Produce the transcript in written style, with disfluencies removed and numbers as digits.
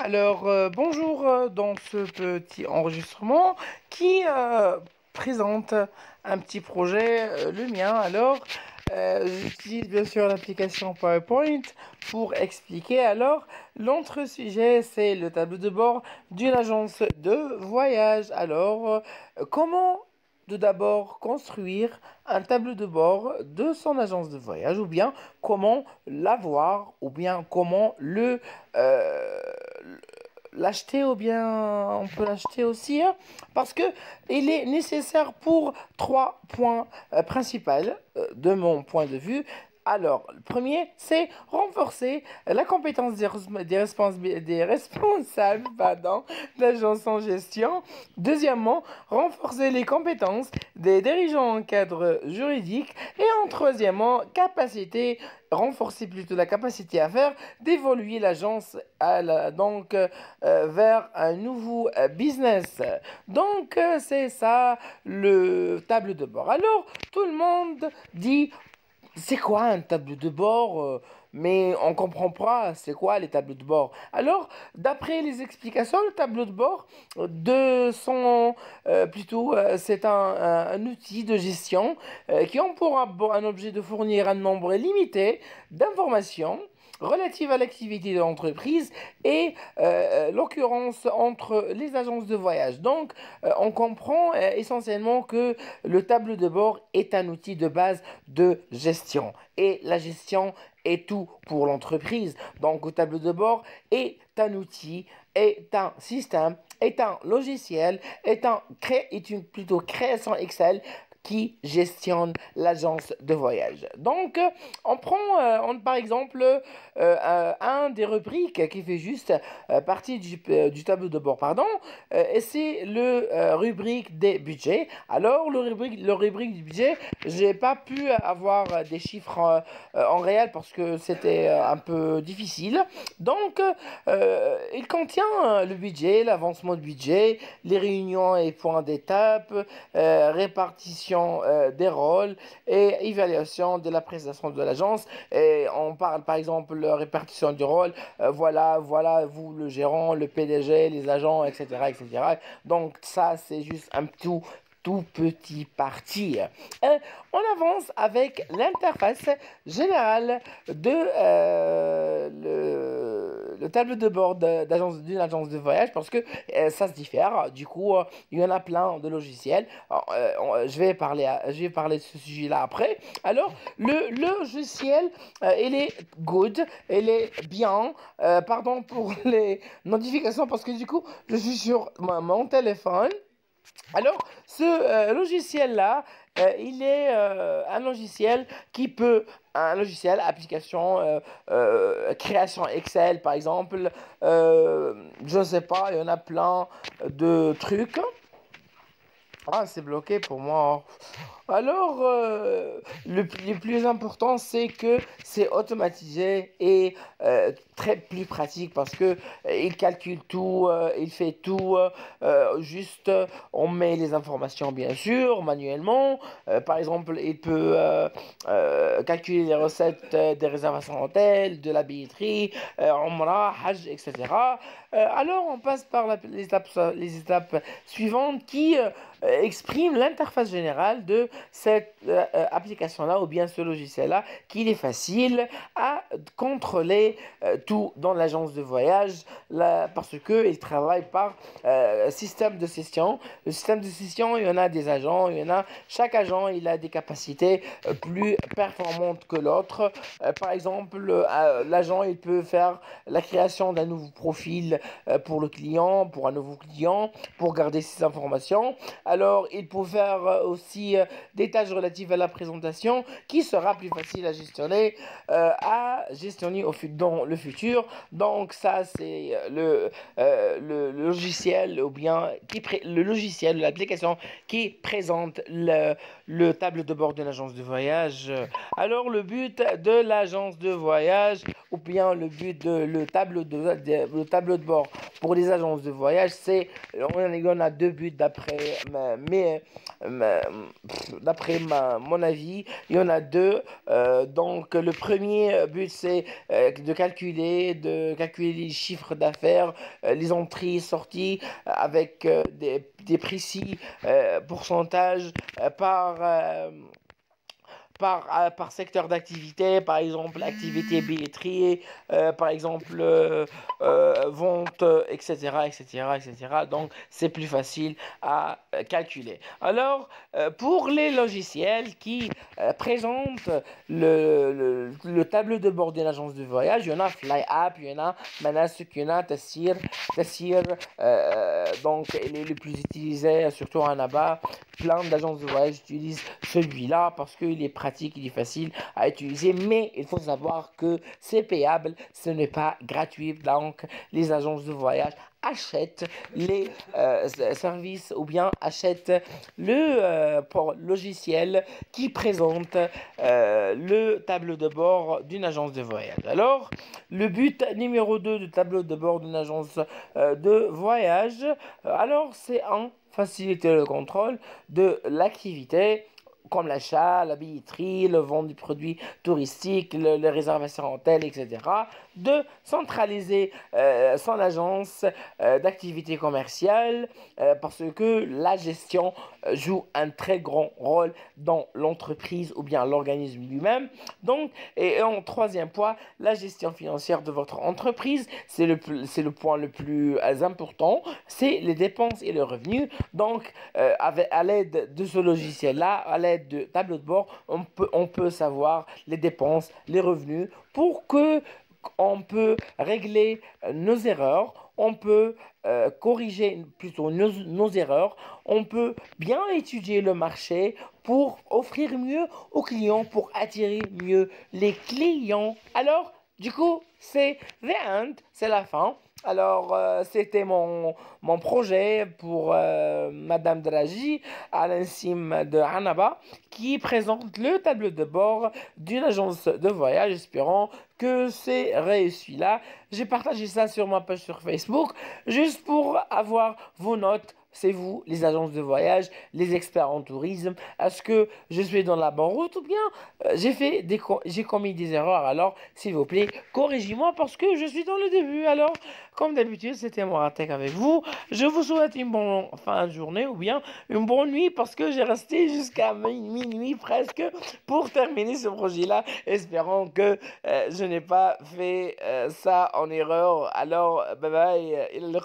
Alors, bonjour dans ce petit enregistrement qui présente un petit projet, le mien. Alors, j'utilise bien sûr l'application PowerPoint pour expliquer. Alors, l'entre-sujet, c'est le tableau de bord d'une agence de voyage. Alors, comment de d'abord construire un tableau de bord de son agence de voyage, ou bien comment l'avoir, ou bien comment euh, l'acheter, ou bien on peut l'acheter aussi, hein, parce que il est nécessaire pour trois points principaux de mon point de vue. Alors, le premier, c'est renforcer la compétence des responsables pardon, d'agence en gestion. Deuxièmement, renforcer les compétences des dirigeants en cadre juridique. Et en troisièmement, renforcer plutôt la capacité à faire d'évoluer l'agence vers un nouveau business. Donc, c'est ça le tableau de bord. Alors, tout le monde dit c'est quoi un tableau de bord mais on comprend pas c'est quoi les tableaux de bord. Alors, d'après les explications, le tableau de bord c'est un outil de gestion qui ont pour un objet de fournir un nombre limité d'informations relatives à l'activité de l'entreprise et l'occurrence entre les agences de voyage. Donc, on comprend essentiellement que le tableau de bord est un outil de base de gestion. Et la gestion est tout pour l'entreprise. Donc, le tableau de bord est un outil, est un système, est un logiciel, est une plutôt création Excel qui gestionne l'agence de voyage. Donc, par exemple un des rubriques qui fait juste partie du tableau de bord, pardon, et c'est le rubrique des budgets. Alors, le rubrique du budget, j'ai pas pu avoir des chiffres en réel parce que c'était un peu difficile. Donc, il contient le budget, l'avancement du budget, les réunions et points d'étape, répartition des rôles et évaluation de la prestation de l'agence. Et on parle par exemple de répartition du rôle. Voilà, vous, le gérant, le PDG, les agents, etc., etc. Donc ça, c'est juste un tout petit parti. On avance avec l'interface générale de le tableau de bord d'une agence de voyage parce que ça se diffère. Du coup, il y en a plein de logiciels. Alors, je vais parler de ce sujet-là après. Alors, le logiciel, il est good, il est bien. Pardon pour les notifications parce que du coup, je suis sur mon téléphone. Alors, ce logiciel-là, il est un logiciel, application, création Excel, par exemple. Je ne sais pas, il y en a plein de trucs. Ah, c'est bloqué pour moi. Alors, le plus important, c'est que c'est automatisé et très plus pratique parce que il calcule tout, il fait tout. Juste, on met les informations, bien sûr, manuellement. Par exemple, il peut calculer les recettes des réservations d'hôtel, de la billetterie, Umrah, Hajj, etc. Alors, on passe par les étapes suivantes qui exprime l'interface générale de cette application-là ou bien ce logiciel-là, qu'il est facile à contrôler tout dans l'agence de voyage là, parce qu'il travaille par système de gestion. Le système de gestion, il y en a des agents, chaque agent il a des capacités plus performantes que l'autre. Par exemple, l'agent il peut faire la création d'un nouveau profil pour le client, pour un nouveau client, pour garder ses informations. Alors, il peut faire aussi des tâches relatives à la présentation qui sera plus facile à gestionner dans le futur. Donc, ça, c'est le logiciel ou bien le logiciel, l'application qui présente le tableau de bord d'une agence de voyage. Alors, le but de l'agence de voyage ou bien le but de le tableau de bord pour les agences de voyage, on a deux buts ma- mon avis. Il y en a deux. Donc, le premier but, c'est de calculer les chiffres d'affaires, les entrées, sorties, avec des précis pourcentages par secteur d'activité, par exemple activité billetterie, par exemple vente, etc., etc., etc. Donc, c'est plus facile à calculer. Alors, pour les logiciels qui présentent le tableau de bord d'une agence de voyage, il y en a FlyApp, il y en a Manasuk, il y en a Tassir, donc il est le plus utilisé, surtout en Aba. Plein d'agences de voyage utilisent celui-là parce qu'il est pratique, il est facile à utiliser, mais il faut savoir que c'est payable, ce n'est pas gratuit. Donc, les agences de voyage achètent les services ou bien achètent logiciel qui présente le tableau de bord d'une agence de voyage. Alors, le but numéro 2 du tableau de bord d'une agence de voyage, alors c'est un faciliter le contrôle de l'activité comme l'achat, la billetterie, le vente du produit touristique, les réservations hôtels, etc. De centraliser son agence d'activité commerciale parce que la gestion joue un très grand rôle dans l'entreprise ou bien l'organisme lui-même. Donc, et en troisième point, la gestion financière de votre entreprise, c'est le point le plus important, c'est les dépenses et les revenus. Donc, à l'aide de ce logiciel-là, à l'aide de tableau de bord, on peut savoir les dépenses, les revenus, pour que on peut régler nos erreurs, on peut corriger plutôt nos erreurs, on peut bien étudier le marché pour offrir mieux aux clients, pour attirer mieux les clients. Alors, du coup, c'est the end, c'est la fin. Alors, c'était mon projet pour Madame Draghi à l'insigne de Hanaba qui présente le tableau de bord d'une agence de voyage, espérant que c'est réussi là. J'ai partagé ça sur ma page sur Facebook juste pour avoir vos notes. C'est vous, les agences de voyage, les experts en tourisme. Est-ce que je suis dans la bonne route ou bien j'ai commis des erreurs? Alors, s'il vous plaît, corrigez-moi parce que je suis dans le début. Alors, comme d'habitude, c'était Moratek avec vous. Je vous souhaite une bonne fin de journée ou bien une bonne nuit parce que j'ai resté jusqu'à minuit presque pour terminer ce projet-là, espérant que je n'ai pas fait ça en erreur. Alors, bye bye, il le